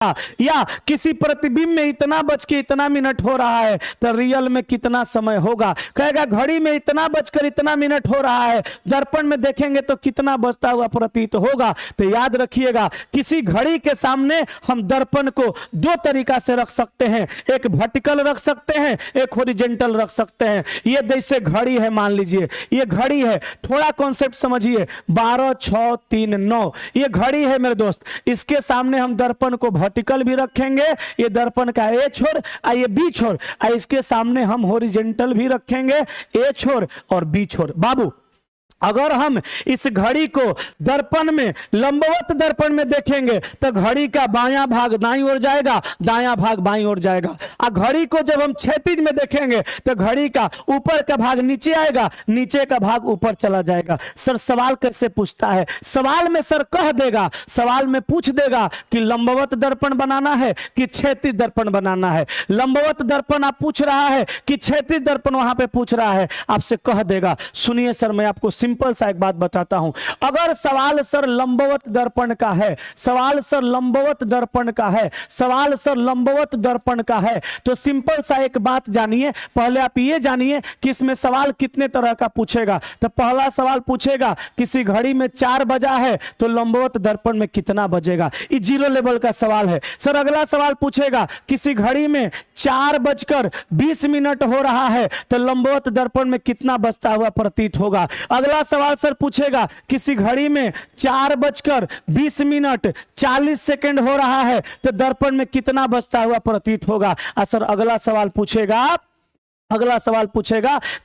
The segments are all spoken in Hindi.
या किसी प्रतिबिंब में इतना बज के इतना मिनट हो रहा है तो रियल में कितना समय होगा। कहेगा घड़ी में इतना बजकर इतना मिनट हो रहा है, दर्पण में देखेंगे तो कितना बजता हुआ प्रतीत होगा। तो याद रखिएगा, किसी घड़ी के सामने हम दर्पण को दो तरीका से रख सकते हैं, एक वर्टिकल रख सकते हैं, एक हॉरिजॉन्टल रख सकते हैं। ये जैसे घड़ी है, मान लीजिए ये घड़ी है, थोड़ा कॉन्सेप्ट समझिए, 12 6 3 9 ये घड़ी है मेरे दोस्त। इसके सामने हम दर्पण को वर्टिकल भी रखेंगे, ये दर्पण का ए छोर ये बी छोर, इसके सामने हम हॉरिजॉन्टल भी रखेंगे, ए छोर और बी छोर। बाबू अगर हम इस घड़ी को दर्पण में लंबवत दर्पण में देखेंगे तो घड़ी का बायां भाग दाईं ओर जाएगा, दायां भाग बाईं ओर जाएगा। और घड़ी को जब हम क्षैतिज में देखेंगे तो घड़ी का ऊपर का भाग नीचे आएगा, नीचे का भाग ऊपर चला जाएगा। सर सवाल कैसे पूछता है? सवाल में सर कह देगा, सवाल में पूछ देगा कि लंबवत दर्पण बनाना है कि क्षैतिज दर्पण बनाना है। लंबवत दर्पण आप पूछ रहा है कि क्षैतिज दर्पण वहां पे पूछ रहा है, आपसे कह देगा। सुनिए सर, मैं आपको सिंपल सा एक बात बताता हूं। अगर सवाल सर लंबवत दर्पण का है, सवाल सर लंबवत दर्पण का है, सवाल सर लंबवत दर्पण का है, तो सिंपल सा एक बात जानिए। पहले आप ये जानिए कि इसमें सवाल कितने तरह का पूछेगा। तो पहला सवाल पूछेगा किसी घड़ी में 4 बजा है तो लंबवत दर्पण में कितना बजेगा, ये 0 लेवल का सवाल है। सर अगला सवाल पूछेगा किसी घड़ी में 4:20 हो रहा है तो लंबवत दर्पण में कितना बजता हुआ प्रतीत होगा। अगला सवाल सर पूछेगा किसी घड़ी में 4:20 हो रहा है तो दर्पण में कितना बजता हुआ प्रतीत होगा। सर अगला सवाल पूछेगा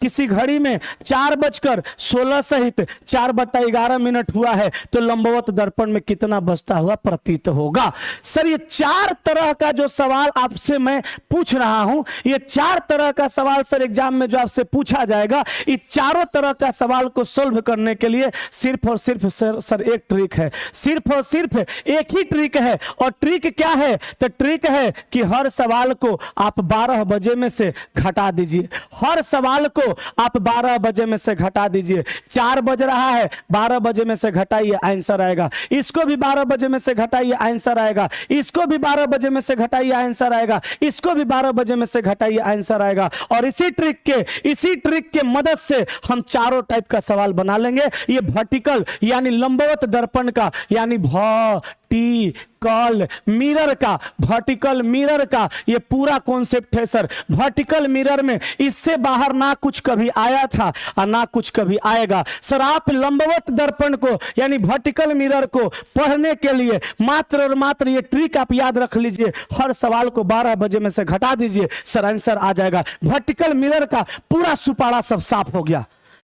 किसी घड़ी में 4:16 सहित 4/11 हुआ है तो लंबवत दर्पण में कितना बजता हुआ प्रतीत होगा। सर ये 4 तरह का जो सवाल आपसे मैं पूछ रहा हूं, ये 4 तरह का सवाल सर एग्जाम में जो आपसे पूछा जाएगा, ये चारों तरह का सवाल को सोल्व करने के लिए सिर्फ और सिर्फ सर एक ट्रिक है, सिर्फ और सिर्फ एक ही ट्रिक है। और ट्रिक क्या है? तो ट्रिक है कि हर सवाल को आप 12 बजे में से घटा दीजिए। हर सवाल को आप 12 बजे में से घटा दीजिए। 4 बज रहा है, 12 बजे में से घटाइए, आंसर आएगा। इसको भी 12 बजे में से घटाइए, आंसर आएगा। इसको भी 12 बजे में से घटाइए, आंसर आएगा। इसको भी 12 बजे में से घटाइए, आंसर आएगा। और इसी ट्रिक के मदद से हम चारों टाइप का सवाल बना लेंगे। ये वर्टिकल यानी लंबवत दर्पण का, यानी वर्टिकल मिरर का ये पूरा कॉन्सेप्ट है सर। वर्टिकल मिरर में इससे बाहर ना कुछ कभी आया था और ना कुछ कभी आएगा। सर आप लंबवत दर्पण को यानी वर्टिकल मिरर को पढ़ने के लिए मात्र और मात्र ये ट्रिक आप याद रख लीजिए। हर सवाल को 12 बजे में से घटा दीजिए, सर आंसर आ जाएगा। वर्टिकल मिरर का पूरा सुपाड़ा सब साफ हो गया,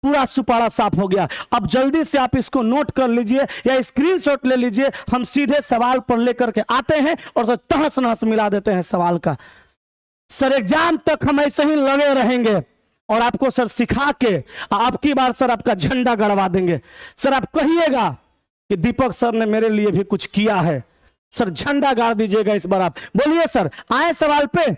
पूरा सुपाड़ा साफ हो गया। अब जल्दी से आप इसको नोट कर लीजिए या स्क्रीनशॉट ले लीजिए। हम सीधे सवाल पर लेकर के आते हैं और सर तहस नहस मिला देते हैं सवाल का। सर एग्जाम तक हम ऐसे ही लगे रहेंगे और आपको सर सिखा के आपकी बार सर आपका झंडा गड़वा देंगे। सर आप कहिएगा कि दीपक सर ने मेरे लिए भी कुछ किया है। सर झंडा गाड़ दीजिएगा इस बार। आप बोलिए सर, आए सवाल पे,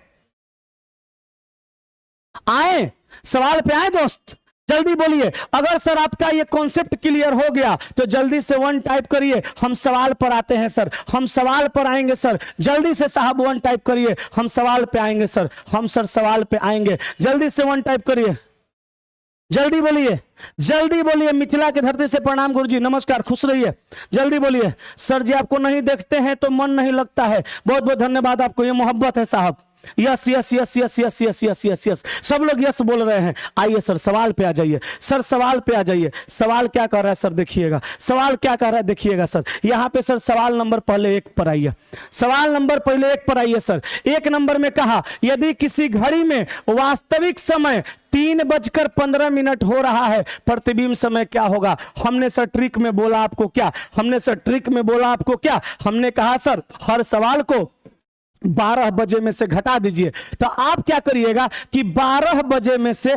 आए सवाल पे, आए दोस्त, जल्दी बोलिए। अगर सर आपका ये कॉन्सेप्ट क्लियर हो गया तो जल्दी से 1 टाइप करिए। हम सवाल पर आते हैं सर, हम सवाल पर आएंगे सर। जल्दी से साहब 1 टाइप करिए, हम सवाल पे आएंगे सर, हम सर सवाल पे आएंगे। जल्दी से 1 टाइप करिए, जल्दी बोलिए, जल्दी बोलिए। मिथिला की धरती से प्रणाम गुरुजी, नमस्कार, खुश रहिए, जल्दी बोलिए। सर जी आपको नहीं देखते हैं तो मन नहीं लगता है, बहुत बहुत धन्यवाद आपको, ये मोहब्बत है साहब। Yes yes yes yes yes yes yes yes yes, सब लोग यस बोल रहे हैं। आइए सर सवाल पे आ जाइए, सर सवाल पे आ जाइए। सवाल क्या कर रहा है सर देखिएगा, सवाल क्या कर रहा है देखिएगा सर। यहाँ पे सर सवाल नंबर पहले 1 पर आइए, सवाल नंबर पहले 1 पर आइए सर। 1 नंबर में कहा यदि किसी घड़ी में वास्तविक समय 3:15 हो रहा है, प्रतिबिंब समय क्या होगा। हमने सर ट्रिक में बोला आपको क्या, हमने सर ट्रिक में बोला आपको क्या, हमने कहा सर हर सवाल को 12 बजे में से घटा दीजिए। तो आप क्या करिएगा कि 12 बजे में से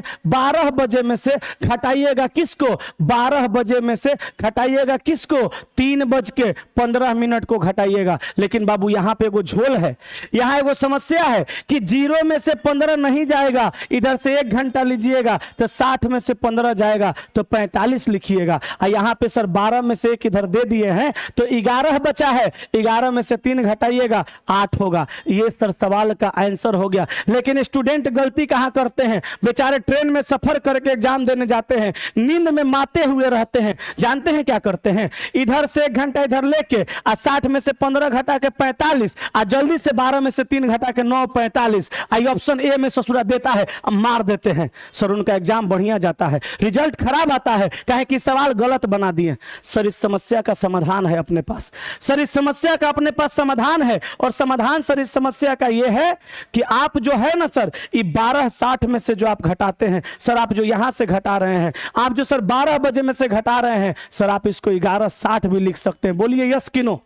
घटाइएगा किसको, 12 बजे में से घटाइएगा किसको, 3:15 को घटाइएगा। लेकिन बाबू यहां पे एगो झोल है, यहां एगो समस्या है कि 0 में से 15 नहीं जाएगा, इधर से 1 घंटा लीजिएगा तो 60 में से 15 जाएगा तो 45 लिखिएगा। और यहां पे सर 12 में से 1 इधर दे दिए हैं तो 11 बचा है, 11 में से 3 घटाइएगा 8 होगा। ये सर सवाल का आंसर हो गया। लेकिन स्टूडेंट गलती कहां करते हैं, बेचारे ट्रेन में सफर करके एग्जाम देने जाते हैं, नींद में माते हुए रहते हैं। जानते हैं क्या करते हैं, इधर से 1 घंटा इधर लेके 60 में से 15 घटा के 45, जल्दी से 12 में से 3 घटा के 9, 45। आई ऑप्शन ए में ससुरा देता है, अब मार देते हैं। सर उनका एग्जाम बढ़िया जाता है, रिजल्ट खराब आता है, कहे कि सवाल गलत बना दिए। सर इस समस्या का समाधान है अपने पास, सर इस समस्या का अपने पास समाधान है। और समाधान सर इस समस्या का यह है कि आप जो है ना सर, ये 12:60 में से जो आप घटाते हैं सर, आप जो यहां से घटा रहे हैं, आप जो सर 12 बजे में से घटा रहे हैं सर, आप इसको 11:60 भी लिख सकते हैं। बोलिए यस कि नो।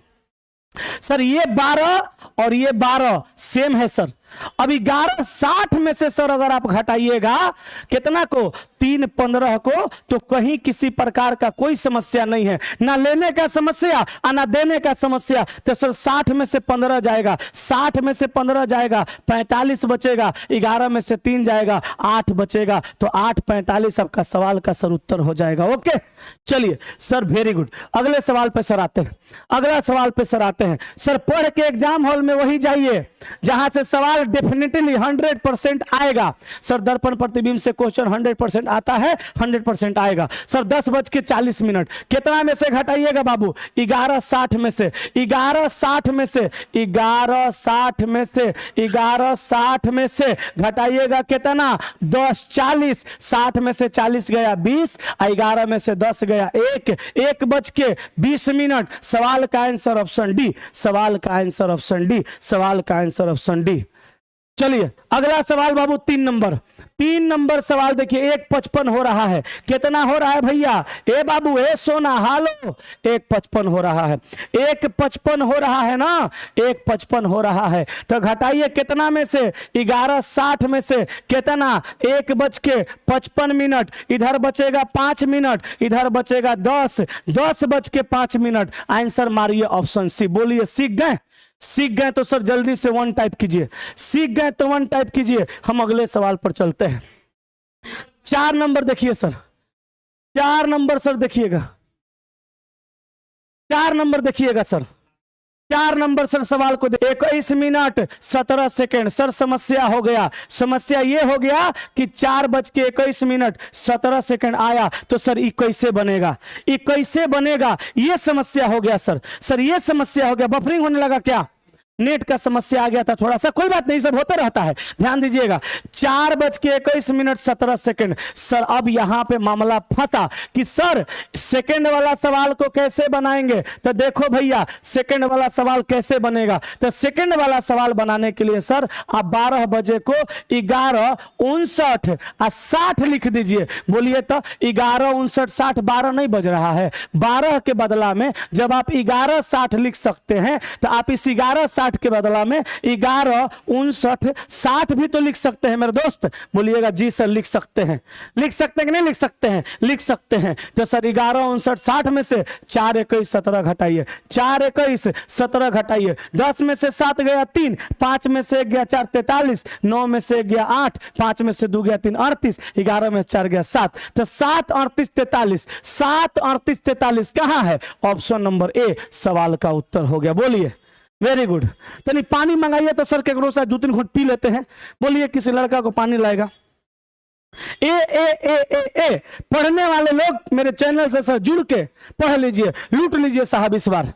सर ये 12 और ये 12 सेम है सर। अब 11:60 में से सर अगर आप घटाइएगा कितना को, 3:15 को, तो कहीं किसी प्रकार का कोई समस्या नहीं है, ना लेने का समस्या और ना देने का समस्या। तो सर 60 में से 15 जाएगा, 60 में से 15 जाएगा 45 बचेगा, 11 में से 3 जाएगा 8 बचेगा, तो 8:45 आपका सवाल का सर उत्तर हो जाएगा। ओके चलिए सर, वेरी गुड। अगले सवाल पे सर आते हैं, अगला सवाल पे सर आते हैं। सर पढ़ के एग्जाम हॉल में वही जाइए जहां से सवाल डेफिनेटली 100% आएगा। सर दर्पण प्रतिबिंब से क्वेश्चन 100% आता है, 100% आएगा। सर 10:40 कितना में से घटाइएगा बाबू, 11:60 में से, 11:60 में से, 11:60 में से, 11:60 में से घटाइएगा कितना, 10:40, 60 में से 40 गया 20, 11 में से 10 गया 1, 1:20। सवाल का आंसर ऑप्शन डी, सवाल का आंसर ऑप्शन डी, सवाल का आंसर ऑप्शन डी। चलिए अगला सवाल बाबू 3 नंबर सवाल देखिए, 1:55 हो रहा है। कितना हो रहा है भैया, ए बाबू ए सोना हालो, 1:55 हो रहा है, 1:55 हो रहा है ना, 1:55 हो रहा है। तो घटाइए कितना में से, 11:60 में से कितना, 1:55, इधर बचेगा 5 मिनट, इधर बचेगा 10, 10:05। आंसर मारिए ऑप्शन सी। बोलिए सीख गए, सीख गए तो सर जल्दी से 1 टाइप कीजिए, सीख गए तो 1 टाइप कीजिए। हम अगले सवाल पर चलते हैं। 4 नंबर देखिए सर, 4 नंबर सर देखिएगा, 4 नंबर देखिएगा सर, 4 नंबर सर सवाल को 21 मिनट 17 सेकेंड। सर समस्या हो गया, समस्या ये हो गया कि 4:21 17 सेकेंड आया, तो सर ये कैसे बनेगा, ये कैसे बनेगा, ये समस्या हो गया सर। सर ये समस्या हो गया, बफरिंग होने लगा क्या, नेट का समस्या आ गया था थोड़ा सा, कोई बात नहीं, सब होता रहता है, ध्यान दीजिएगा। 4:21 17 सेकेंड। सर अब यहां पे मामला फंसा कि सर सेकेंड वाला सवाल को कैसे बनाएंगे। तो देखो भैया सेकेंड वाला सवाल कैसे बनेगा, तो सेकेंड वाला सवाल बनाने के लिए सर आप 12 बजे को 11:59 और 60 लिख दीजिए। बोलिए तो 11:59 60, 12 नहीं बज रहा है, 12 के बदला में जब आप 11:60 लिख सकते हैं तो आप इस 11:60 के बदला में 11:59 60 भी तो लिख सकते हैं मेरे दोस्त। बोलिएगा जी सर लिख सकते हैं, लिख सकते हैं कि नहीं लिख सकते हैं, लिख सकते हैं। तो सर 11:59 60 में से 4:21 17 घटाइए, 4:21 17 घटाइए, 10 में से 7 गया 3, 5 में से 1 गया 4 43, 9 में से 1 गया 8, 5 में से 2 गया 3 38, 11 में 4 गया 7, तो 7 38 43, 7 38 43 कहां है, ऑप्शन नंबर ए सवाल का उत्तर हो गया। बोलिए वेरी गुड। तो नहीं पानी मंगाइए तो सर केकरो से 2-3 घूंट पी लेते हैं। बोलिए किसी लड़का को पानी लाएगा। ए ए ए ए ए पढ़ने वाले लोग मेरे चैनल से सर जुड़ के पढ़ लीजिए, लूट लीजिए साहब, इस बार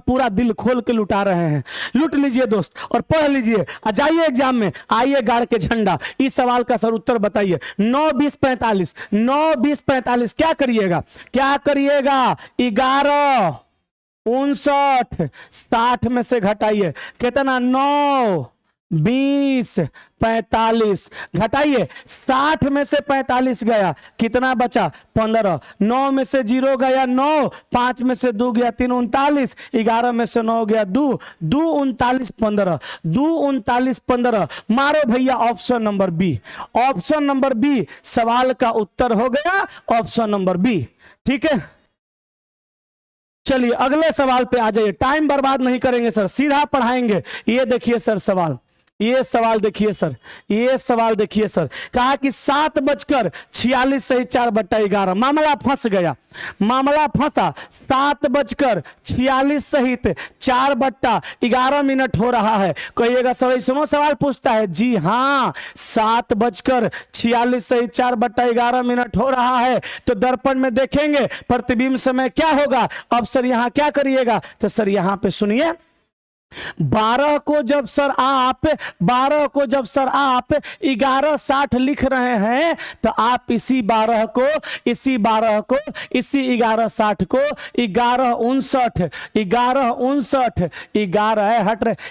पूरा दिल खोल के लुटा रहे हैं, लूट लीजिए दोस्त और पढ़ लीजिए। जाइए एग्जाम में, आइए गाड़ के झंडा, इस सवाल का सर उत्तर बताइए। 9 20 45, 9 20 45 क्या करिएगा, क्या करिएगा, 11:59 60 में से घटाइए कितना, 9 20, 45, घटाइए 60 में से 45 गया, कितना बचा 15, 9 में से 0 गया 9, 5 में से 2 गया 3, 39, 11 में से 9 गया 2, 2 39 15, 2 39 15, मारो भैया option number B. Option number B सवाल का उत्तर हो गया, ऑप्शन नंबर बी। ठीक है, चलिए अगले सवाल पे आ जाइए, टाइम बर्बाद नहीं करेंगे सर, सीधा पढ़ाएंगे। ये देखिए सर सवाल, ये सवाल देखिए सर, ये सवाल देखिए सर, कहा कि 7:46 सही 4/11, मामला फंस गया, मामला फंसा। 7:46 सहित 4/11 हो रहा है। कहिएगा सर इसमें सवाल पूछता है, जी हाँ 7:46 सहित 4/11 हो रहा है। तो दर्पण में देखेंगे प्रतिबिंब समय क्या होगा। अब सर यहां क्या करिएगा, तो सर यहां पे सुनिए, 12 को जब सर आप 11:60 लिख रहे हैं, तो आप इसी 12 को इसी 11:60 को 11:59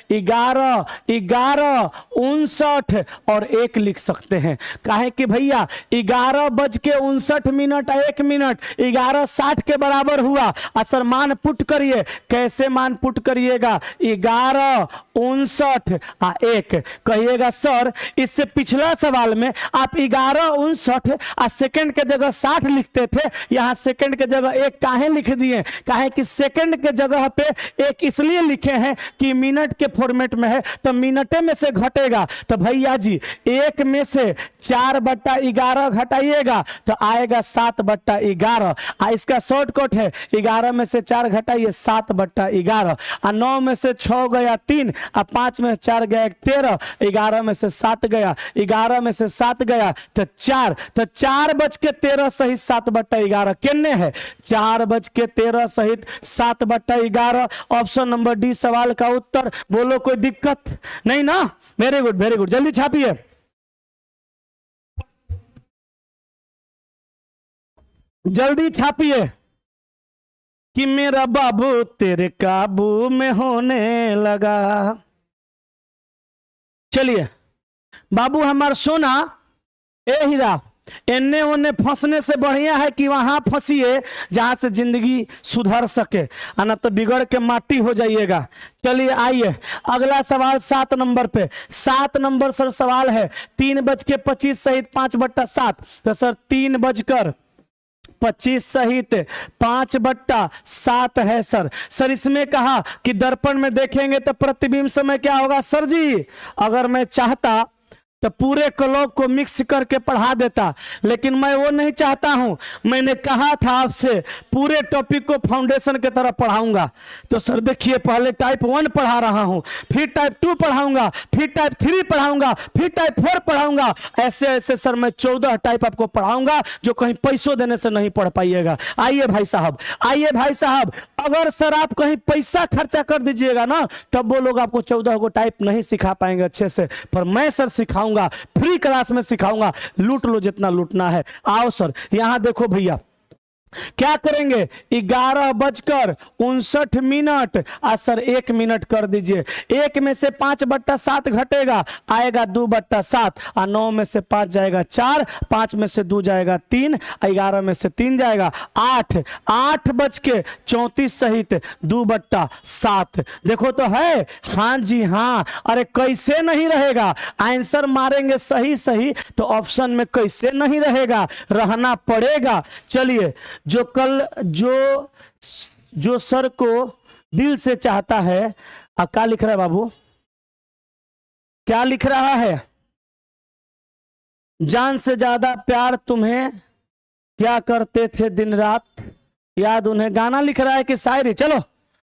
11:59 और 1 लिख सकते हैं। काहे कि भैया 11:59 1 मिनट 11:60 के बराबर हुआ। असर मान पुट करिए, कैसे मान पुट करिएगा, 11:59 1। कहिएगा सर इससे पिछला सवाल में आप 11:59 सेकंड के जगह 60 लिखते थे, यहां सेकंड के जगह 1 काहे लिख दिए, काहे कि सेकंड के जगह पे 1 इसलिए लिखे हैं कि मिनट के फॉर्मेट में है, तो मिनटे में से घटेगा। तो भैया जी 1 में से 4/11 घटाइएगा तो आएगा 7/11। इसका शॉर्टकट है 11 में से 4 घटाइए 7/11, 9 में से 6 गया 3, 5 में 4 गया 13, 11 में से 7 गया, 11 में से 7 गया तो 4, तो 4:13 सहित 7/11 कितने है, 4:13 सहित 7/11। ऑप्शन नंबर डी सवाल का उत्तर। बोलो कोई दिक्कत नहीं ना, वेरी गुड वेरी गुड, जल्दी छापिए, जल्दी छापिए कि मेरा बाबू तेरे काबू में होने लगा। चलिए बाबू हमार सोना, ए हीरा, एने ओने फंसने से बढ़िया है कि वहां फंसिए जहां से जिंदगी सुधर सके, ना तो बिगड़ के माटी हो जाइएगा। चलिए आइए अगला सवाल 7 नंबर पे। 7 नंबर सर सवाल है 3:25 सहित 5/7। तो सर 3:25 सहित 5/7 है सर। सर इसमें कहा कि दर्पण में देखेंगे तो प्रतिबिंब समय क्या होगा। सर जी अगर मैं चाहता तो पूरे क्लॉक को मिक्स करके पढ़ा देता, लेकिन मैं वो नहीं चाहता हूं। मैंने कहा था आपसे पूरे टॉपिक को फाउंडेशन की तरह पढ़ाऊंगा। तो सर देखिए पहले टाइप 1 पढ़ा रहा हूं, फिर टाइप 2 पढ़ाऊंगा, फिर टाइप 3 पढ़ाऊंगा, फिर टाइप 4 पढ़ाऊंगा। ऐसे ऐसे सर मैं 14 टाइप आपको पढ़ाऊंगा जो कहीं पैसों देने से नहीं पढ़ पाइएगा। आइए भाई साहब, आइए भाई साहब, अगर सर आप कहीं पैसा खर्चा कर दीजिएगा ना तब वो लोग आपको 14 को टाइप नहीं सिखा पाएंगे अच्छे से, पर मैं सर सिखाऊंगा, फ्री क्लास में सिखाऊंगा। लूट लो जितना लूटना है। आओ सर यहां देखो भैया क्या करेंगे, 11:59 सर 1 मिनट कर दीजिए। 1 में से 5/7 घटेगा, आएगा 2/7, 9 में से 5 जाएगा 4, 5 में से 2 जाएगा 3, 11 में से 3 जाएगा 8, 8:34 सहित 2/7। देखो तो है, हाँ जी हाँ। अरे कैसे नहीं रहेगा, आंसर मारेंगे सही सही तो ऑप्शन में कैसे नहीं रहेगा, रहना पड़ेगा। चलिए जो सर को दिल से चाहता है, क्या लिख रहा है बाबू, क्या लिख रहा है, जान से ज्यादा प्यार तुम्हें क्या करते थे दिन रात याद उन्हें। गाना लिख रहा है कि शायरी। चलो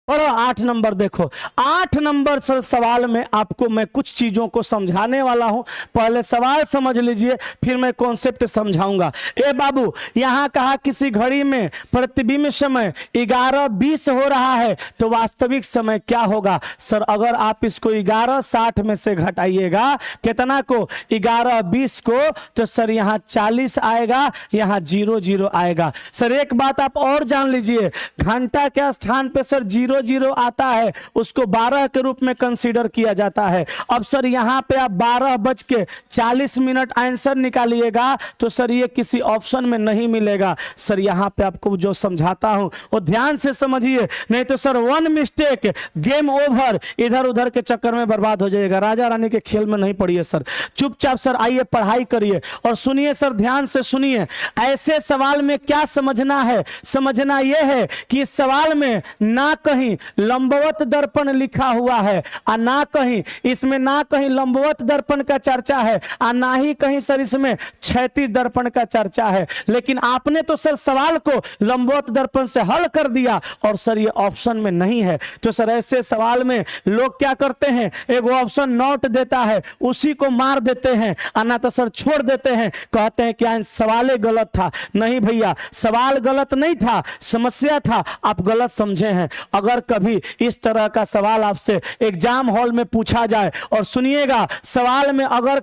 और 8 नंबर देखो। 8 नंबर सर सवाल में आपको मैं कुछ चीजों को समझाने वाला हूं। पहले सवाल समझ लीजिए फिर मैं कॉन्सेप्ट समझाऊंगा। ए बाबू यहां कहा किसी घड़ी में प्रतिबिंब समय 11:20 हो रहा है तो वास्तविक समय क्या होगा। सर अगर आप इसको 11:60 में से घटाइएगा कितना को, 11:20 को, तो सर यहां 40 आएगा, यहां 0 0 आएगा। सर एक बात आप और जान लीजिए, घंटा के स्थान पे सर 0 00 आता है उसको 12 के रूप में कंसीडर किया जाता है। अब सर यहाँ पे आप 12:40 आंसर निकालिएगा तो सर ये किसी ऑप्शन में नहीं मिलेगा। सर यहाँ पे आपको जो समझाता हूं वो ध्यान से समझिए, नहीं तो sir one mistake game over, इधर उधर के चक्कर में बर्बाद हो जाएगा। राजा रानी के खेल में नहीं पड़िए सर, चुपचाप सर आइए पढ़ाई करिए और सुनिए सर, ध्यान से सुनिए। ऐसे सवाल में क्या समझना है, समझना यह है कि इस सवाल में ना कहीं लंबवत दर्पण लिखा हुआ है और ना कहीं इसमें ना कहीं लंबवत दर्पण का चर्चा है और ना ही कहीं सर इसमें क्षैतिज दर्पण का चर्चा है। लेकिन आपने तो सर सवाल को लंबवत दर्पण से हल कर दिया और सर ये ऑप्शन में नहीं है। तो सर ऐसे सवाल में लोग क्या करते हैं, एक ऑप्शन नॉट देता है उसी को मार देते हैं, ना तो सर छोड़ देते हैं, कहते हैं कि सवाल गलत था। नहीं भैया, सवाल गलत नहीं था, समस्या था, आप गलत समझे हैं। अगर कभी इस तरह का सवाल आपसे एग्जाम हॉल में पूछा जाए और सुनिएगा, सवाल में अगर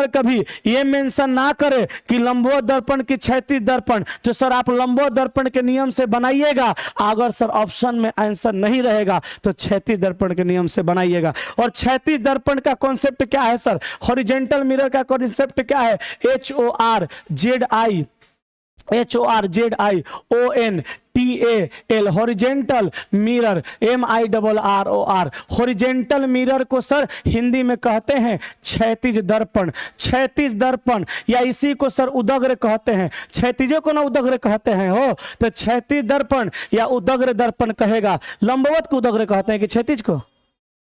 कभी ये मेंशन ना करे कि लंबवत दर्पण की क्षैतिज दर्पण, तो सर आप लंबवत दर्पण के नियम से बनाइएगा। अगर सर ऑप्शन में आंसर नहीं रहेगा तो क्षैतिज दर्पण के नियम से बनाइएगा। और क्षैतिज दर्पण का कॉन्सेप्ट क्या है सर, हॉरिजॉन्टल मिरर का कॉन्सेप्ट क्या है, HORZIONTAL horizontal mirror, MIRROR। Horizontal mirror को सर हिंदी में कहते हैं क्षैतिज दर्पण, क्षैतिज दर्पण, या इसी को सर उदग्र कहते हैं। क्षैतिजों को ना उदग्र कहते हैं हो, तो क्षैतिज दर्पण या उदग्र दर्पण कहेगा। लंबवत को उदग्र कहते हैं कि क्षैतिज को,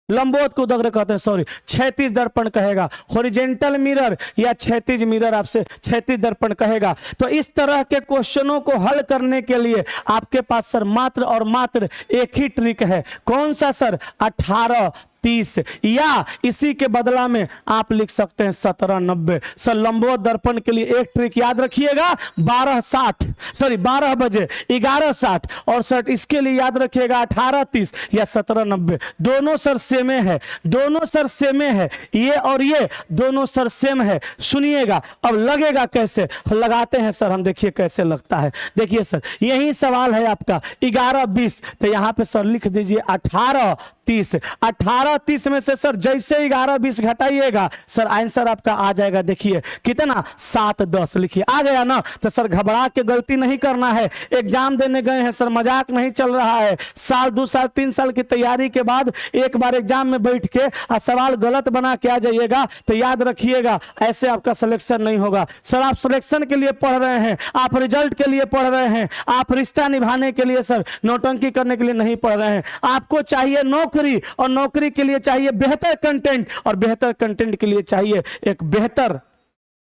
लंबवत को उदग्र कहते हैं, सॉरी, क्षैतिज दर्पण कहेगा। हॉरिजॉन्टल मिरर या क्षैतिज मिरर आपसे क्षैतिज दर्पण कहेगा। तो इस तरह के क्वेश्चनों को हल करने के लिए आपके पास सर मात्र और मात्र एक ही ट्रिक है। कौन सा सर, 18:30, या इसी के बदला में आप लिख सकते हैं 17:90। सर लंबवत दर्पण के लिए एक ट्रिक याद रखिएगा, 12 बजे 11:60, और सर इसके लिए याद रखिएगा 18:30 या 17:90। दोनों सर सेमे है, दोनों सर सेमे है, ये और ये दोनों सर सेम है। सुनिएगा अब लगेगा कैसे, लगाते हैं सर हम, देखिए कैसे लगता है। देखिए सर यही सवाल है आपका 11:20, तो यहां पे सर लिख दीजिए 18:30। 18:30 में से सर जैसे 11:20 घटाइएगा सर आंसर आपका आ जाएगा। देखिए कितना, 7:10 लिखिए, आ गया ना। तो सर घबरा के गलती नहीं करना है, एग्जाम देने गए हैं सर, मजाक नहीं चल रहा है। साल 2 साल 3 साल की तैयारी के बाद एक बार एग्जाम में बैठ के सवाल गलत बना के आ जाइएगा तो याद रखिएगा ऐसे आपका सिलेक्शन नहीं होगा। सर आप सिलेक्शन के लिए पढ़ रहे हैं, आप रिजल्ट के लिए पढ़ रहे हैं, आप रिश्ता निभाने के लिए सर नौटंकी करने के लिए नहीं पढ़ रहे हैं। आपको चाहिए नौकरी, और नौकरी के लिए चाहिए बेहतर कंटेंट, और बेहतर कंटेंट के लिए चाहिए एक बेहतर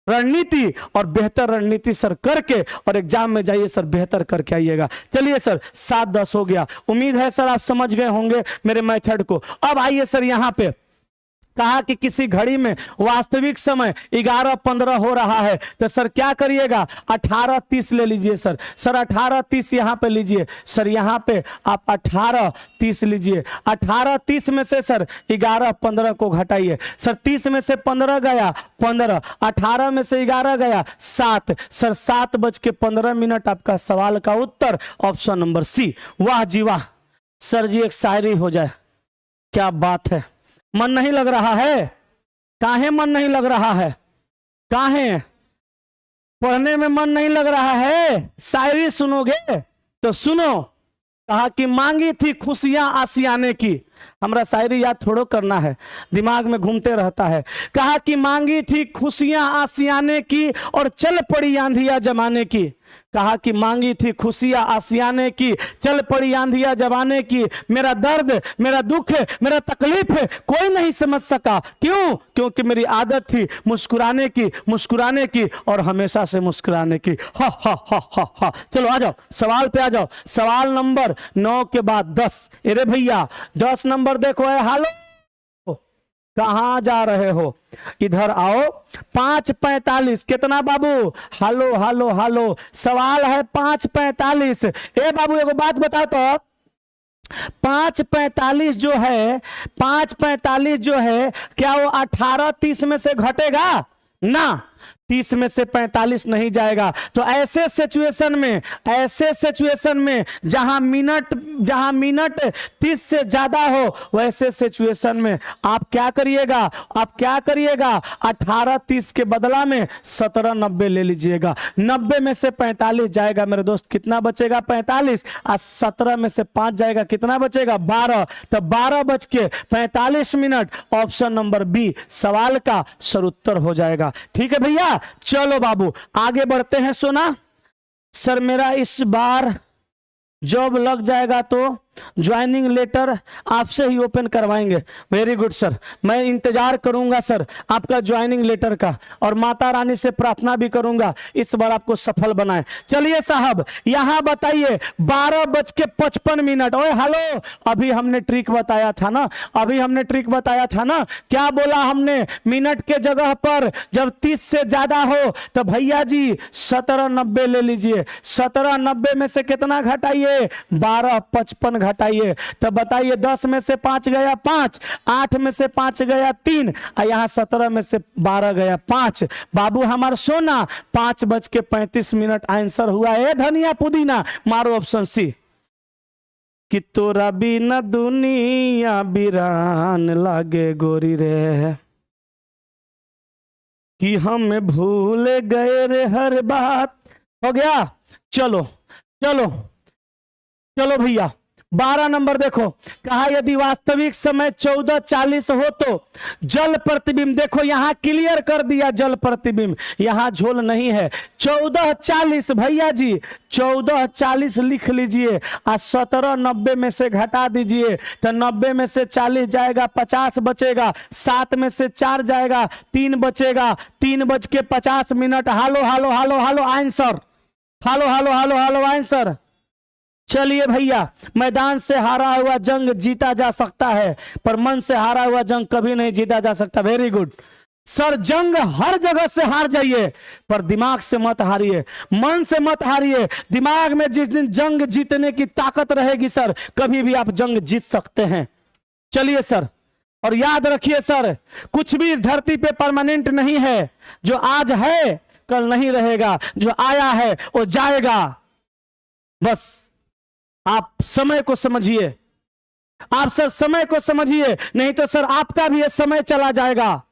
रणनीति, और बेहतर रणनीति सर करके और एग्जाम में जाइए सर, बेहतर करके आइएगा। चलिए सर 7:10 हो गया, उम्मीद है सर आप समझ गए होंगे मेरे मेथड को। अब आइए सर यहां पे कहा कि किसी घड़ी में वास्तविक समय 11:15 हो रहा है, तो सर क्या करिएगा, 18:30 ले लीजिए सर। सर 18:30 यहाँ पे लीजिए सर, यहाँ पे आप 18:30 लीजिए। 18:30 में से सर 11:15 को घटाइए सर, 30 में से 15 गया 15, 18 में से 11 गया 7, सर 7:15 आपका सवाल का उत्तर ऑप्शन नंबर सी। वाह जी वाह सर जी, एक शायरी हो जाए, क्या बात है। मन नहीं लग रहा है, काहे मन नहीं लग रहा है, काहे पढ़ने में मन नहीं लग रहा है, शायरी सुनोगे तो सुनो। कहा कि मांगी थी खुशियां आसियाने की, हमरा शायरी याद थोड़ो करना है, दिमाग में घूमते रहता है। कहा कि मांगी थी खुशियां आसियाने की और चल पड़ी आंधिया जमाने की। कहा कि मांगी थी खुशियां आसियाने की, चल पड़ी आंधिया जमाने की। मेरा दर्द, मेरा दुख, मेरा तकलीफ कोई नहीं समझ सका, क्यों? क्योंकि मेरी आदत थी मुस्कुराने की, मुस्कुराने की और हमेशा से मुस्कुराने की। हा हा हा हा हा। चलो आ जाओ सवाल पे आ जाओ। सवाल नंबर 9 के बाद 10। अरे भैया 10 नंबर देखो है, हालो कहां जा रहे हो, इधर आओ। 5:45 कितना बाबू, हालो हालो हालो। सवाल है 5:45। ए बाबू एगो बात बताओ तो, 5:45 जो है, 5:45 जो है क्या वो 18:30 में से घटेगा ना? 30 में से 45 नहीं जाएगा। तो ऐसे सिचुएशन में जहां मिनट 30 से ज्यादा हो, वैसे सिचुएशन में आप क्या करिएगा, 18 30 के बदला में 17 90 ले लीजिएगा। 90 में से 45 जाएगा मेरे दोस्त, कितना बचेगा 45, और 17 में से 5 जाएगा, कितना बचेगा 12। तो 12:45 ऑप्शन नंबर बी सवाल का सरुत्तर हो जाएगा। ठीक है भैया, चलो बाबू आगे बढ़ते हैं। सुना सर, मेरा इस बार जॉब लग जाएगा तो ज्वाइनिंग लेटर आपसे ही ओपन करवाएंगे। वेरी गुड सर, मैं इंतजार करूंगा सर आपका ज्वाइनिंग लेटर का, और माता रानी से प्रार्थना भी करूंगा इस बार आपको सफल बनाए। चलिए साहब यहां बताइए 12:55। ओए हेलो, अभी हमने ट्रिक बताया था ना, क्या बोला हमने, मिनट के जगह पर जब 30 से ज्यादा हो तो भैया जी 17 90 ले लीजिए। 17 90 में से कितना घटाइए, 12:55 घटाइए। तो बताइए 10 में से 5 गया 5, 8 में से 5 गया 3, और यहां 17 में से 12 गया 5। बाबू हमारा सोना 5:35 आंसर हुआ है। धनिया पुदीना मारो ऑप्शन सी। कि तोरा बिना दुनिया बिरान लागे गोरी रे, कि हम भूल गए रे हर बात। हो गया, चलो चलो चलो भैया 12 नंबर देखो, कहा यदि वास्तविक समय 14:40 हो तो जल प्रतिबिंब, देखो यहां क्लियर कर दिया जल प्रतिबिंब, यहां झोल नहीं है। 14:40 भैया जी 14:40 लिख लीजिए, और 17 90 में से घटा दीजिए। तो 90 में से 40 जाएगा 50 बचेगा, 7 में से 4 जाएगा 3 बचेगा, 3:50। हालो हालो हालो हालो आंसर, हालो हालो हालो हालो आंसर। चलिए भैया, मैदान से हारा हुआ जंग जीता जा सकता है, पर मन से हारा हुआ जंग कभी नहीं जीता जा सकता। वेरी गुड सर, जंग हर जगह से हार जाइए, पर दिमाग से मत हारिए, मन से मत हारिए। दिमाग में जिस दिन जंग जीतने की ताकत रहेगी सर, कभी भी आप जंग जीत सकते हैं। चलिए सर, और याद रखिए सर, कुछ भी इस धरती पे परमानेंट नहीं है। जो आज है कल नहीं रहेगा, जो आया है वो जाएगा। बस आप समय को समझिए, आप सर समय को समझिए, नहीं तो सर आपका भी ये समय चला जाएगा,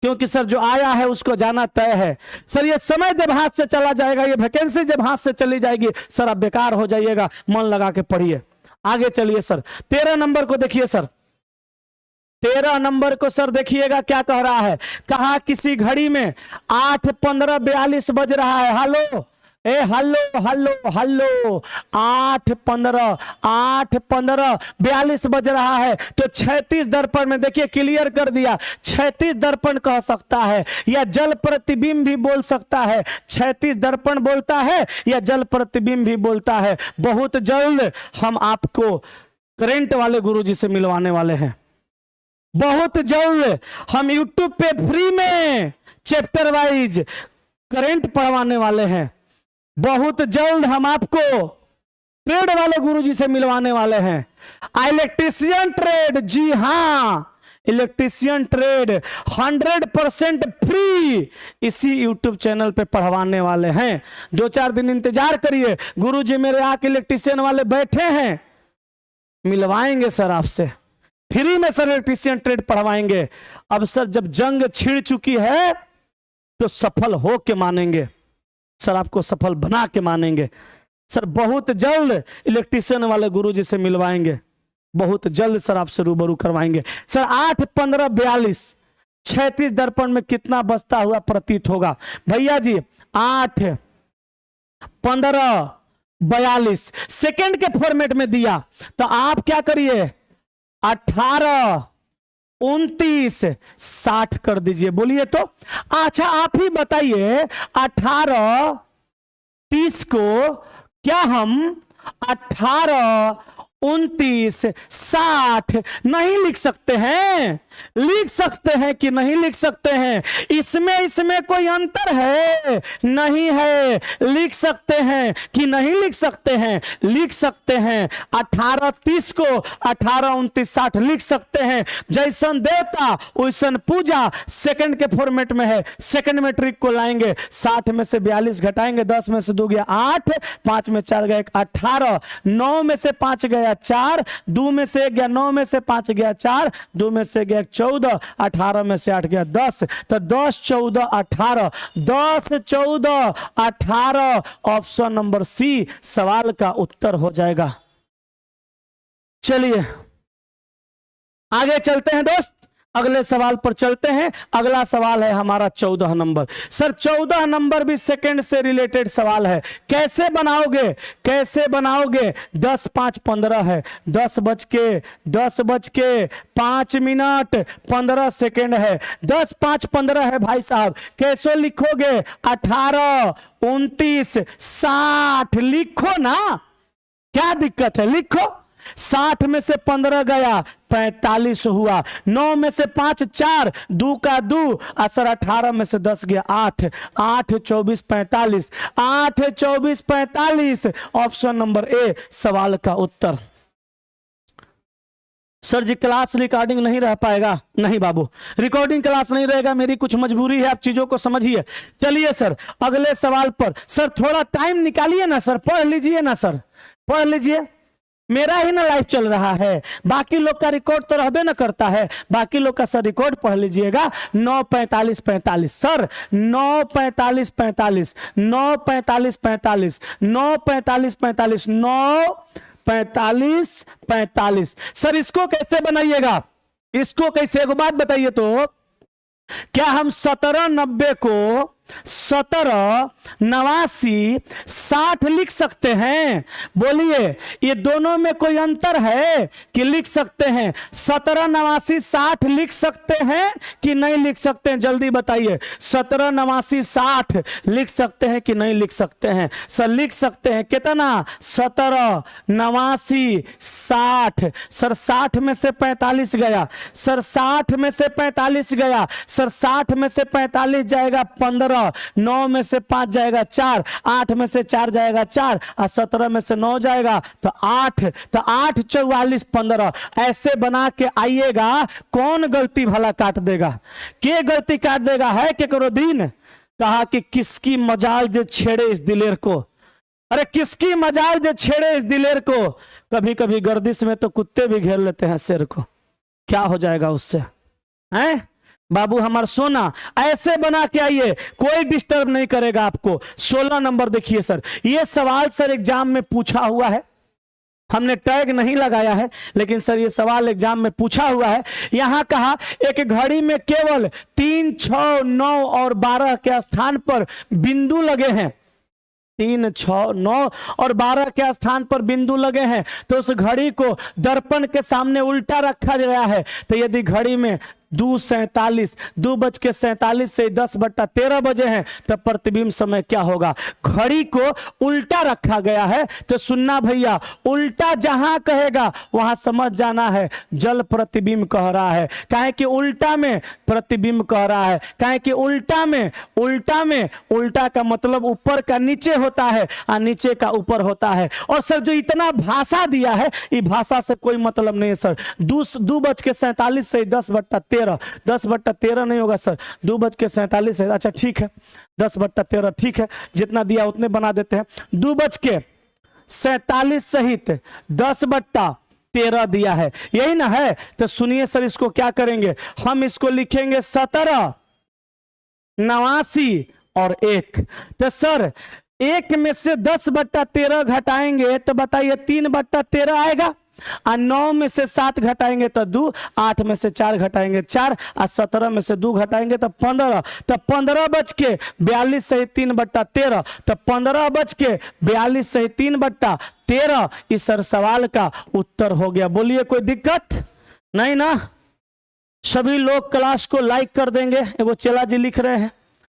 क्योंकि सर जो आया है उसको जाना तय है। सर ये समय जब हाथ से चला जाएगा, ये वैकेंसी जब हाथ से चली जाएगी सर, आप बेकार हो जाइएगा। मन लगा के पढ़िए, आगे चलिए सर। 13 नंबर को देखिए सर, 13 नंबर को सर देखिएगा क्या कह रहा है। कहा किसी घड़ी में 8:15:42 बज रहा है। हेलो हल्लो हल्लो हल्लो, 8:15:42 बज रहा है। तो 36 दर्पण में देखिए क्लियर कर दिया, 36 दर्पण कह सकता है, या जल प्रतिबिंब भी बोल सकता है। 36 दर्पण बोलता है या जल प्रतिबिंब भी बोलता है। बहुत जल्द हम आपको करंट वाले गुरुजी से मिलवाने वाले हैं। बहुत जल्द हम YouTube पे फ्री में चैप्टर वाइज करंट पढ़वाने वाले हैं। बहुत जल्द हम आपको ट्रेड वाले गुरुजी से मिलवाने वाले हैं। इलेक्ट्रीशियन ट्रेड, जी हां इलेक्ट्रीशियन ट्रेड 100% फ्री इसी YouTube चैनल पे पढ़वाने वाले हैं। 2-4 दिन इंतजार करिए, गुरुजी मेरे आके इलेक्ट्रीशियन वाले बैठे हैं, मिलवाएंगे सर आपसे फ्री में सर, इलेक्ट्रीशियन ट्रेड पढ़वाएंगे। अब सर जब जंग छिड़ चुकी है तो सफल हो के मानेंगे सर, आपको सफल बना के मानेंगे सर। बहुत जल्द इलेक्ट्रीशियन वाले गुरुजी से मिलवाएंगे, बहुत जल्द सर आपसे रूबरू करवाएंगे सर। 8:15:42 36 दर्पण में कितना बचता हुआ प्रतीत होगा भैया जी? 8:15:42 सेकेंड के फॉर्मेट में दिया, तो आप क्या करिए 18 29 60 कर दीजिए। बोलिए तो अच्छा आप ही बताइए, 18 30 को क्या हम 18 29 60 नहीं लिख सकते हैं? लिख सकते हैं कि नहीं लिख सकते हैं? इसमें कोई अंतर है? नहीं है। लिख सकते हैं कि नहीं लिख सकते हैं? लिख सकते हैं। 18 30 को 18 29 60 लिख सकते हैं। जैसन देवता वैसन पूजा सेकंड के फॉर्मेट में है। सेकंड में ट्रिक को लाएंगे। 60 में से 42 घटाएंगे, 10 में से 2 गया 8, 5 में 4 गया 18, 9 में से 5 गया 4, 2 में से 1 गया, 9 में से 5 गया 4, 2 में से गया 14, 18 में से 8 गया 10, तो 10 14 18, 10 14 18 ऑप्शन नंबर सी सवाल का उत्तर हो जाएगा। चलिए आगे चलते हैं दोस्त, अगले सवाल पर चलते हैं। अगला सवाल है हमारा 14 नंबर। सर 14 नंबर भी सेकंड से रिलेटेड सवाल है। कैसे बनाओगे? कैसे बनाओगे? 10 5 15 है, 10 बज के 5 मिनट 15 सेकंड है, 10 5 15 है भाई साहब। कैसे लिखोगे? 18 29 60 लिखो ना, क्या दिक्कत है? लिखो। 60 में से 15 गया 45 हुआ, 9 में से 5 4, 2 का 2, असर 18 में से 10 गया 8, 8 24 45, 8 24 45 ऑप्शन नंबर ए सवाल का उत्तर। सर जी क्लास रिकॉर्डिंग नहीं रह पाएगा? नहीं बाबू, रिकॉर्डिंग क्लास नहीं रहेगा, मेरी कुछ मजबूरी है, आप चीजों को समझिए। चलिए सर अगले सवाल पर। सर थोड़ा टाइम निकालिए ना सर, पढ़ लीजिए ना सर, पढ़ लीजिए। मेरा ही ना लाइव चल रहा है, बाकी लोग का रिकॉर्ड तो रहबे ना करता है। बाकी लोग का सर रिकॉर्ड पढ़ लीजिएगा। 9 45 45 सर, 9 45 45, 9 45 45, 9 45 45, 9 45 45। सर इसको कैसे बनाइएगा? इसको कैसे, एक बात बताइए तो, क्या हम 17 90 को 17 89 60 लिख सकते हैं? बोलिए, ये दोनों में कोई अंतर है कि लिख सकते हैं? 17 89 60 लिख सकते हैं कि नहीं लिख सकते हैं? जल्दी बताइए। 17 89 60 लिख सकते हैं कि नहीं लिख सकते हैं? सर लिख सकते हैं। कितना? 17 89 60। सर 60 में से 45 गया, सर 60 में से 45 गया, सर 60 में से 45 जाएगा 15, 9 में से 5 जाएगा 4, 8 में से 4 जाएगा 4 और 17 में से 9 जाएगा तो 8, तो 8 44 15। ऐसे बना के आइएगा। कौन गलती भला काट देगा? के गलती काट देगा? है के करो दिन कहा कि किसकी मजाल जो छेड़े इस दिलेर को। अरे किसकी मजाल जो छेड़े इस दिलेर को। कभी कभी गर्दिश में तो कुत्ते भी घेर लेते हैं शेर को, क्या हो जाएगा उससे? हैं बाबू हमार सोना, ऐसे बना के आइए, कोई डिस्टर्ब नहीं करेगा आपको। 16 नंबर देखिए सर, ये सवाल सर एग्जाम में पूछा हुआ है, हमने टैग नहीं लगाया है, लेकिन सर ये सवाल एग्जाम में पूछा हुआ है। यहां कहा एक घड़ी में केवल 3 6 9 और 12 के स्थान पर बिंदु लगे हैं। 3 6 9 और 12 के स्थान पर बिंदु लगे हैं, तो उस घड़ी को दर्पण के सामने उल्टा रखा गया है। तो यदि घड़ी में 2:47 2:47 से 10/13 बजे हैं, तो प्रतिबिंब समय क्या होगा? घड़ी को उल्टा रखा गया है। तो सुनना भैया, उल्टा जहां कहेगा वहां समझ जाना है जल प्रतिबिंब कह रहा है। काहे कि उल्टा में प्रतिबिंब कह रहा है, काहे कि उल्टा में उल्टा का मतलब ऊपर का नीचे होता है और नीचे का ऊपर होता है। और सर जो इतना भाषा दिया है, ये भाषा से कोई मतलब नहीं है सर। 2:47 से 10/13 नहीं होगा सर, 2:47 है। अच्छा ठीक है, 10/13 ठीक है, जितना दिया उतने बना देते हैं। 2:47 सहित 10/13 दिया है, यही ना है। तो सुनिए सर, इसको क्या करेंगे हम? इसको लिखेंगे 17 89 और 1। तो सर 1 में से 10/13 घटाएंगे तो बताइए 3/13 आएगा। और 9 में से 7 घटाएंगे तो 2, 8 में से 4 घटाएंगे 4 और 17 में से 2 घटाएंगे तो 15। तो 15/42 सहित 3/13, तो 15/42 सहित 3/13 इस सर सवाल का उत्तर हो गया। बोलिए कोई दिक्कत नहीं ना? सभी लोग क्लास को लाइक कर देंगे। वो चेला जी लिख रहे हैं।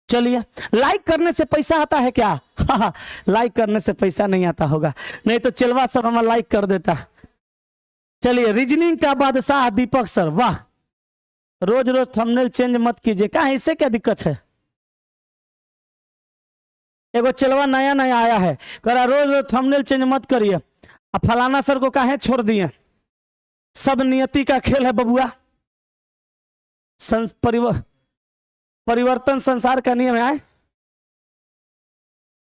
चलिए, लाइक करने से पैसा आता है क्या? लाइक करने से पैसा नहीं आता होगा, नहीं तो चलवा सर हमारा लाइक कर देता। चलिए, रीजनिंग का बादशाह दीपक सर, वाह रोज रोज थंबनेल चेंज मत कीजिए, क्या इससे क्या दिक्कत है? एगो चलवा नया नया आया है, कह रहा रोज रोज थंबनेल चेंज मत करिए। अब फलाना सर को काहे छोड़ दिए? सब नियति का खेल है बबुआ, परिवर्तन संसार का नियम है।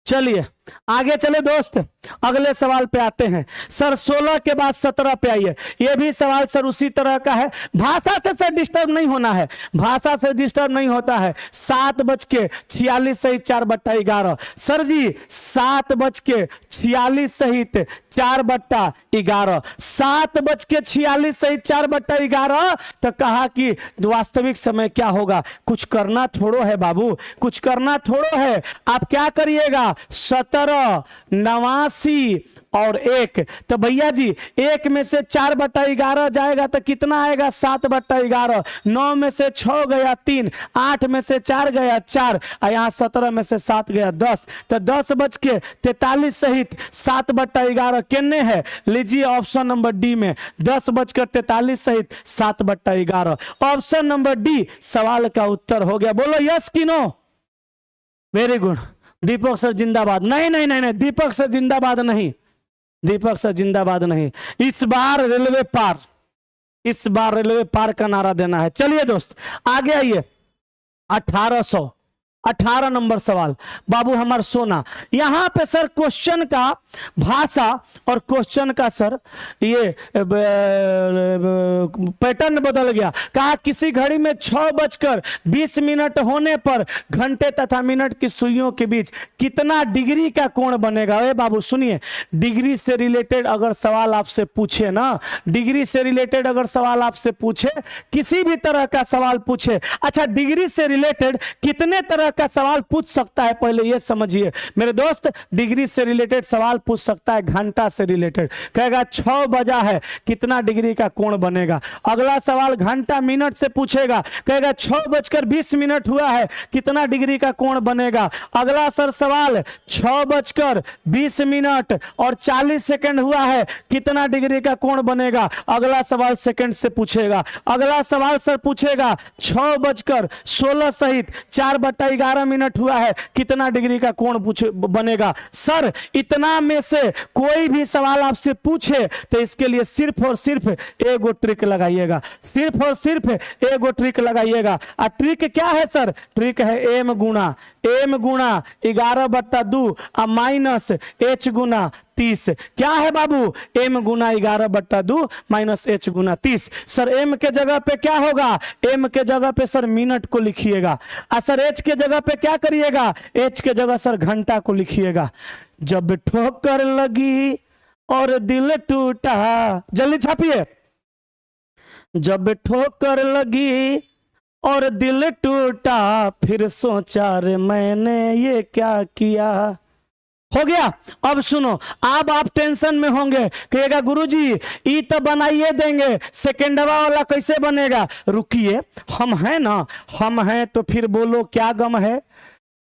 चलिए आगे चले दोस्त, अगले सवाल पे आते हैं। सर 16 के बाद 17 पे आइए। ये भी सवाल सर उसी तरह का है। भाषा से सर डिस्टर्ब नहीं होना है, भाषा से डिस्टर्ब नहीं होता है। 7:46 सहित 4/11। सर जी 7:46 सहित 4/11, 7:46 सहित 4/11। तो कहा कि वास्तविक समय क्या होगा? कुछ करना थोड़ो है बाबू, कुछ करना थोड़ो है। आप क्या करिएगा? 17, 89 और 1। तो भैया जी 1 में से 4/11 जाएगा तो कितना आएगा? 7/11। 9 में से 6 गया 3, 8 में से 4 गया 4, और यहाँ 17 में से 7 गया 10। तो 10:43 सहित 7/11 कितने है? लीजिए ऑप्शन नंबर डी में 10:43 सहित 7/11। ऑप्शन नंबर डी सवाल का उत्तर हो गया। बोलो यस कि no? Very good. Deepak sir जिंदाबाद। नहीं नहीं नहीं नहीं, दीपक सर जिंदाबाद नहीं, दीपक सर जिंदाबाद नहीं। इस बार रेलवे पार, इस बार रेलवे पार का नारा देना है। चलिए दोस्त आगे आइए। 1818 नंबर सवाल। बाबू हमार सोना, यहां पे सर क्वेश्चन का भाषा और क्वेश्चन का सर ये पैटर्न बदल गया। कहा किसी घड़ी में 6:20 होने पर घंटे तथा मिनट की सुइयों के बीच कितना डिग्री का कोण बनेगा? ए बाबू सुनिए, डिग्री से रिलेटेड अगर सवाल आपसे पूछे ना, डिग्री से रिलेटेड अगर सवाल आपसे पूछे, किसी भी तरह का सवाल पूछे, अच्छा डिग्री से रिलेटेड कितने तरह का सवाल पूछ सकता है? पहले ये समझिए मेरे दोस्त, डिग्री से रिलेटेड सवाल पूछ सकता है घंटा से रिलेटेड। कहेगा 6 बजा है, कितना डिग्री का कोण बनेगा? अगला सवाल घंटा मिनट से पूछेगा, कहेगा 6:20 हुआ है, कितना डिग्री का कोण बनेगा? अगला सर सवाल 6:20 और 40 सेकंड हुआ है, कितना डिग्री का कोण बनेगा? अगला सवाल सेकंड से पूछेगा। अगला सवाल सर पूछेगा 6:16 सहित 4/11 हुआ है, कितना डिग्री का कोण बनेगा? सर इतना में से कोई भी सवाल आपसे पूछे तो इसके लिए सिर्फ और सिर्फ एगो ट्रिक लगाइएगा, सिर्फ और सिर्फ एगो ट्रिक लगाइएगा। और ट्रिक क्या है सर? ट्रिक है एम गुणा 11/2 माइनस एच गुना 30। क्या है बाबू? m गुना 11/2 माइनस h गुना 30। सर m के जगह पे क्या होगा? m के जगह पे सर मिनट को लिखिएगा, और सर h के जगह पे क्या करिएगा? h के जगह सर घंटा को लिखिएगा। जब ठोकर लगी और दिल टूटा, जल्दी छापिए। जब ठोकर लगी और दिल टूटा, फिर सोचा रे मैंने ये क्या किया। हो गया। अब सुनो, अब आप टेंशन में होंगे, कहेगा गुरुजी ई तो बनाइए देंगे, सेकेंडवा वाला कैसे बनेगा? रुकिए, हम हैं ना, हम हैं तो फिर बोलो क्या गम है,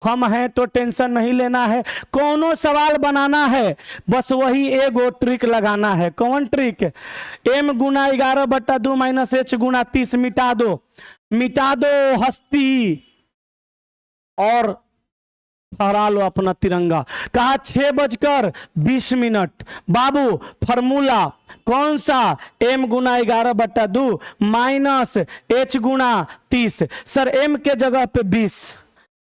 हम हैं तो टेंशन नहीं लेना है। कौनो सवाल बनाना है, बस वही एगो ट्रिक लगाना है। कौन ट्रिक? m गुना 11/2 माइनस h गुना 30 मिटा दो, मिटा दो हस्ती और फहरा लो अपना तिरंगा। कहा 6:20। बाबू फॉर्मूला कौन सा? m गुना 11/2 माइनस h गुना 30। सर m के जगह पे 20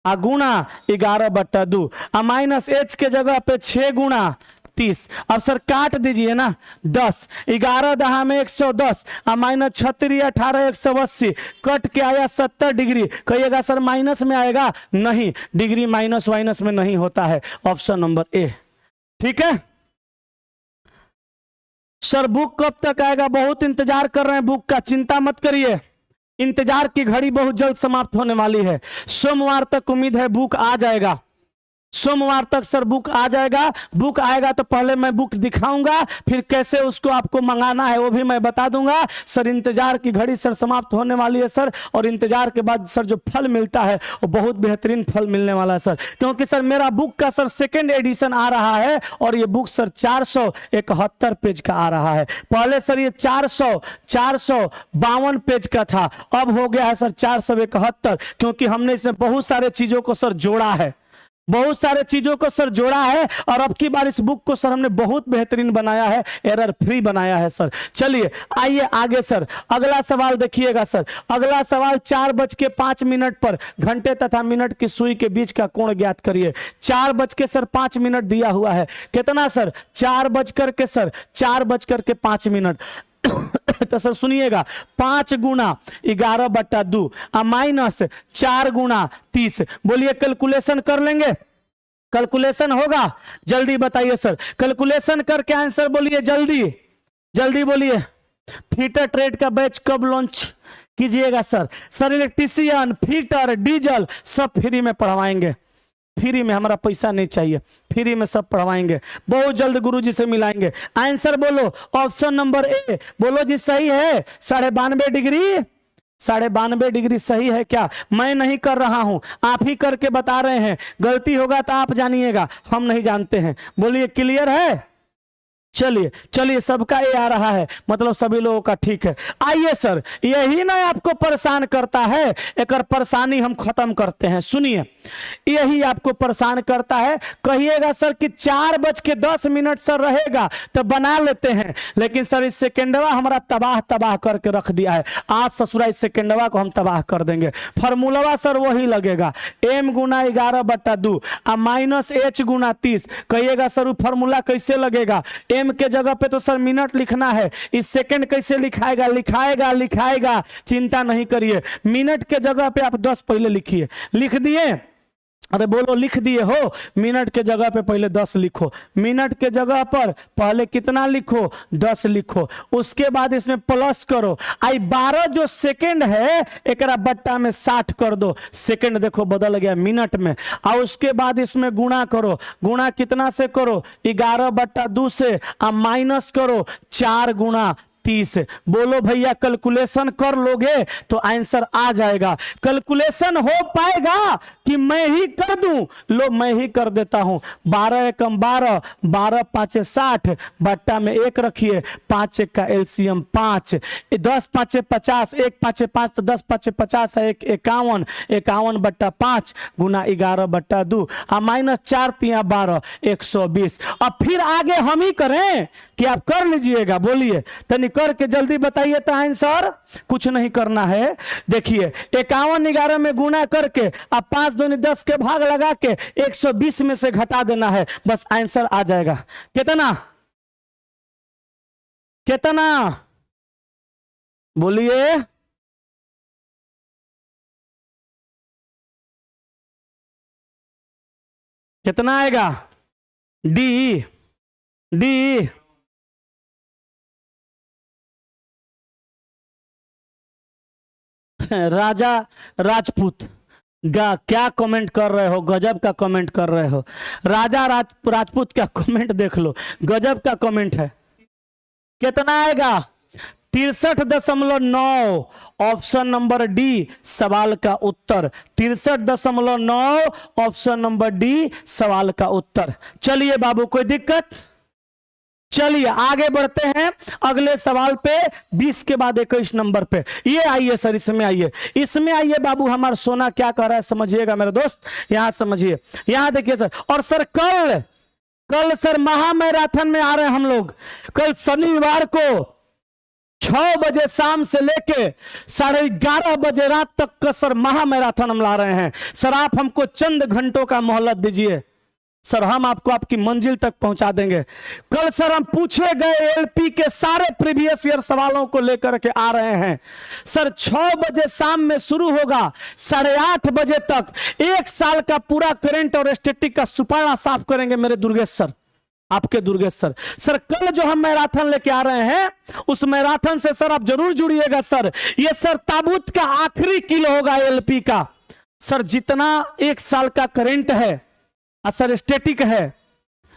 आ गुना 11/2 आ माइनस h के जगह पे 6 गुना 30। अब सर काट दीजिए ना, 10 11 दहा में 110 आ माइनस 36 18 180, कट के आया 70 डिग्री। कहिएगा सर माइनस में आएगा? नहीं, डिग्री माइनस वाइनस में नहीं होता है। ऑप्शन नंबर ए ठीक है। सर बुक कब तक आएगा? बहुत इंतजार कर रहे हैं बुक का, चिंता मत करिए, इंतजार की घड़ी बहुत जल्द समाप्त होने वाली है। सोमवार तक उम्मीद है बुक आ जाएगा। सोमवार तक सर बुक आ जाएगा। बुक आएगा तो पहले मैं बुक दिखाऊंगा, फिर कैसे उसको आपको मंगाना है वो भी मैं बता दूंगा। सर इंतजार की घड़ी सर समाप्त होने वाली है सर, और इंतजार के बाद सर जो फल मिलता है वो बहुत बेहतरीन फल मिलने वाला है सर, क्योंकि सर मेरा बुक का सर सेकेंड एडिशन आ रहा है, और ये बुक सर 471 पेज का आ रहा है। पहले सर ये 452 पेज का था, अब हो गया है सर 471, क्योंकि हमने इसमें बहुत सारे चीजों को सर जोड़ा है, बहुत सारे चीजों को सर जोड़ा है, और अब की बार इस बुक को सर हमने बहुत बेहतरीन बनाया है, एरर फ्री बनाया है सर। चलिए आइए आगे सर, अगला सवाल देखिएगा सर। अगला सवाल 4:05 पर घंटे तथा मिनट की सुई के बीच का कोण ज्ञात करिए। 4:05 दिया हुआ है, कितना सर 4:05 तो सर सुनिएगा 5 गुना 11/2 माइनस 4 गुना 30। बोलिए कैलकुलेशन कर लेंगे, कैलकुलेशन होगा? जल्दी बताइए सर, कैलकुलेशन करके आंसर बोलिए, जल्दी जल्दी बोलिए। फीटर ट्रेड का बैच कब लॉन्च कीजिएगा sir? Sir electrician, fitter, diesel सब फ्री में पढ़वाएंगे, फ्री में, हमारा पैसा नहीं चाहिए, फ्री में सब पढ़वाएंगे, बहुत जल्द गुरुजी से मिलाएंगे। आंसर बोलो, ऑप्शन नंबर ए बोलो जी, सही है 92.5 डिग्री। 92.5 डिग्री सही है क्या? मैं नहीं कर रहा हूं, आप ही करके बता रहे हैं, गलती होगा तो आप जानिएगा, हम नहीं जानते हैं। बोलिए क्लियर है? चलिए चलिए, सबका ये आ रहा है, मतलब सभी लोगों का ठीक है। आइए सर, यही ना आपको परेशान करता है, एक परेशानी हम खत्म करते हैं। सुनिए, यही आपको परेशान करता है। कहिएगा सर कि 4:10 सर रहेगा तो बना लेते हैं, लेकिन सर इस सेकेंडवा हमारा तबाह करके रख दिया है। आज ससुरा इस सेकेंडवा को हम तबाह कर देंगे। फॉर्मूला सर वही लगेगा, m गुना 11/2 माइनस h गुना 30। कहिएगा सर वो फॉर्मूला कैसे लगेगा? m के जगह पे तो सर मिनट लिखना है, इस सेकंड कैसे लिखाएगा? लिखाएगा, चिंता नहीं करिए। मिनट के जगह पे आप 10 पहले लिखिए। लिख दिए? अरे बोलो, लिख दिए हो? मिनट के जगह पे पहले 10 लिखो, मिनट के जगह पर पहले कितना लिखो? 10 लिखो। उसके बाद इसमें प्लस करो, आई 12 जो सेकंड है एक बट्टा में 60 कर दो, सेकंड देखो बदल गया मिनट में। और उसके बाद इसमें गुणा करो, गुणा कितना से करो? 11/2 से, माइनस करो 4 गुना 30। बोलो भैया, कैलकुलेशन कर लोगे तो आंसर आ जाएगा। कैलकुलेशन हो पाएगा कि मैं ही कर दूं? लो मैं ही कर देता हूं। 12 एकम 12, 12 पाँचे 60, बट्टा में 1 रखिए, 5 1 का एलसीएम 5, 10 5 50, 1 5 5 तो 10 5 50 है, 1 51, 51/5 गुना 11/2 माइनस 4 3 12, 120। अब फिर आगे हम ही करें कि आप कर लीजिएगा? बोलिए तनी करके जल्दी बताइए तो आंसर। कुछ नहीं करना है, देखिए 51 11 में गुना करके अब 5 दूनी 10 के भाग लगा के 120 में से घटा देना है, बस आंसर आ जाएगा। कितना कितना बोलिए? कितना आएगा? डी डी राजा राजपूत क्या कमेंट कर रहे हो? गजब का कमेंट कर रहे हो। राजा राजपूत का कमेंट देख लो, गजब का कमेंट है। कितना आएगा? 63.9। ऑप्शन नंबर डी सवाल का उत्तर, 63.9 ऑप्शन नंबर डी सवाल का उत्तर। चलिए बाबू, कोई दिक्कत? चलिए आगे बढ़ते हैं अगले सवाल पे, 20 के बाद 21 नंबर पे। ये आइए सर, इसमें आइए, इसमें आइए बाबू। हमारा सोना क्या कर रहा है समझिएगा मेरे दोस्त, यहां समझिए, यहां देखिए सर। और सर कल सर महा मैराथन में आ रहे हैं हम लोग। कल शनिवार को 6 बजे शाम से लेके 11:30 बजे रात तक का सर महा मैराथन हम ला रहे हैं। सर आप हमको चंद घंटों का मोहलत दीजिए सर, हम आपको आपकी मंजिल तक पहुंचा देंगे। कल सर हम पूछे गए एलपी के सारे प्रीवियस ईयर सवालों को लेकर के आ रहे हैं सर। 6 बजे शाम में शुरू होगा, 8:30 बजे तक 1 साल का पूरा करंट और स्टैटिक का सुपारा साफ करेंगे मेरे दुर्गेश सर, आपके दुर्गेश सर। सर कल जो हम मैराथन लेके आ रहे हैं उस मैराथन से सर आप जरूर जुड़िएगा सर। ये सर ताबूत का आखिरी किल होगा एलपी का सर। जितना 1 साल का करंट है सर स्टैटिक है,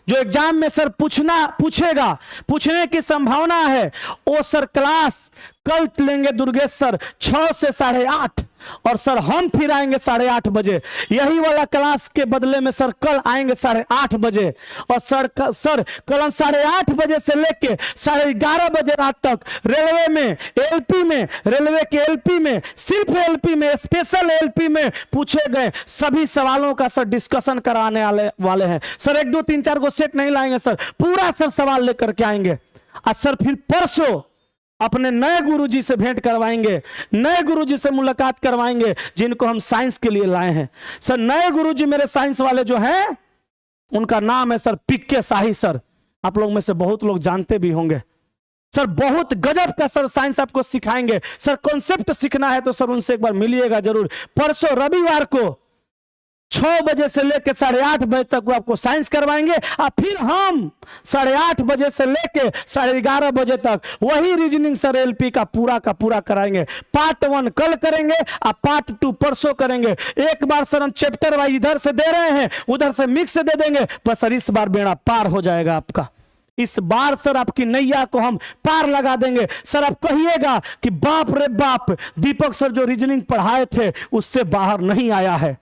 जो एग्जाम में सर पूछेगा, पूछने की संभावना है, वो सर क्लास कल लेंगे दुर्गेश सर 6 से 8:30, और सर हम फिर आएंगे 8:30 बजे। यही वाला क्लास के बदले में सर कल आएंगे 8:30 बजे, और सर कल हम 8:30 बजे से लेके 11:30 बजे रात तक रेलवे में, एलपी में, रेलवे के एलपी में, सिर्फ एलपी में, स्पेशल एलपी में पूछे गए सभी सवालों का सर डिस्कशन कराने वाले हैं सर। 1 2 3 4 को सेट नहीं लाएंगे सर, पूरा सर सवाल लेकर के आएंगे। और सर फिर परसों अपने नए गुरुजी से भेंट करवाएंगे, नए गुरुजी से मुलाकात करवाएंगे, जिनको हम साइंस के लिए लाए हैं सर। नए गुरुजी मेरे साइंस वाले जो हैं, उनका नाम है सर पीके शाही सर। आप लोग में से बहुत लोग जानते भी होंगे सर। बहुत गजब का सर साइंस आपको सिखाएंगे सर। कॉन्सेप्ट सीखना है तो सर उनसे एक बार मिलिएगा जरूर। परसों रविवार को 6 बजे से लेकर 8:30 बजे तक वो आपको साइंस करवाएंगे, और फिर हम 8:30 बजे से लेकर 11:30 बजे तक वही रीजनिंग सर एलपी का पूरा कराएंगे। पार्ट 1 कल करेंगे और पार्ट 2 परसों करेंगे। एक बार सर हम चैप्टर वाइज इधर से दे रहे हैं, उधर से मिक्स दे देंगे, बस सर इस बार बेड़ा पार हो जाएगा आपका। इस बार सर आपकी नैया को हम पार लगा देंगे सर। आप कहिएगा कि बाप रे बाप, दीपक सर जो रीजनिंग पढ़ाए थे उससे बाहर नहीं आया है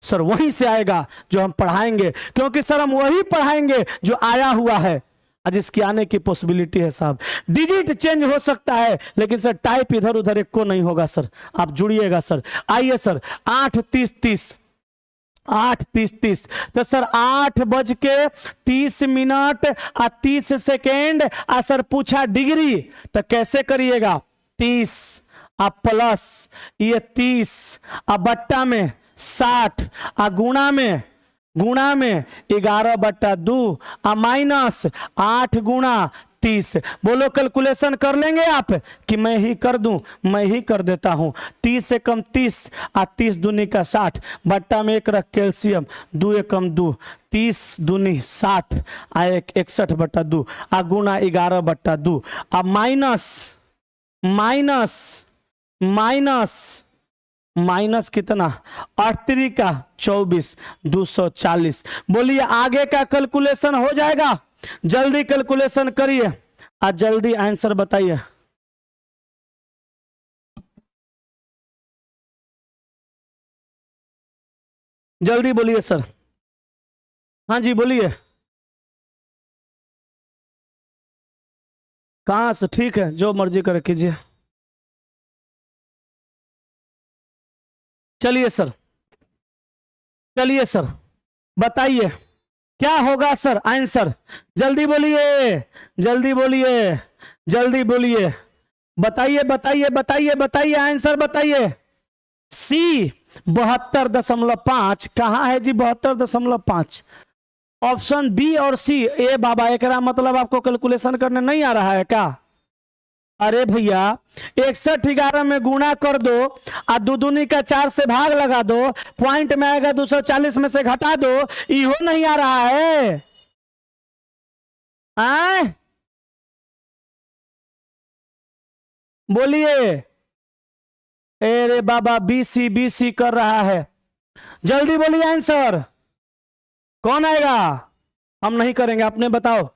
सर। वहीं से आएगा जो हम पढ़ाएंगे, क्योंकि सर हम वही पढ़ाएंगे जो आया हुआ है, जिसकी आने की पॉसिबिलिटी है साहब। डिजिट चेंज हो सकता है, लेकिन सर टाइप इधर उधर एक को नहीं होगा सर। आप जुड़िएगा सर। आइए सर 8:30 तो सर 8:30 और 30 सेकेंड। सर पूछा डिग्री तो कैसे करिएगा, 30 प्लस ये 30 बट्टा में 60 गुणा में 11/2 माइनस 8 गुणा 30। बोलो कैलकुलेशन कर लेंगे आप कि मैं ही कर दूं? मैं ही कर देता हूं। 30 से कम 30 और 30 दूनी का 60 बट्टा में 1 रख कैल्शियम 2 एकम 2 30 दूनी 60 आ 61/2 गुणा 11/2 माइनस कितना 38 का 24 240। बोलिए आगे का कैलकुलेशन हो जाएगा? जल्दी कैलकुलेशन करिए और जल्दी आंसर बताइए। जल्दी बोलिए सर। हाँ जी बोलिए। कहां से? ठीक है, जो मर्जी करे कीजिए। चलिए सर बताइए क्या होगा सर आंसर? जल्दी बोलिए बताइए आंसर बताइए। सी 72.5 कहाँ है जी? 72.5 ऑप्शन बी और सी। ए बाबा एकरा मतलब आपको कैलकुलेशन करने नहीं आ रहा है क्या? अरे भैया 61 11 में गुणा कर दो और 2 दूनी का 4 से भाग लगा दो, पॉइंट में आएगा 240 में से घटा दो। इहो नहीं आ रहा है? बोलिए। अरे बाबा बीसी कर रहा है। जल्दी बोलिए आंसर। कौन आएगा? हम नहीं करेंगे, आपने बताओ।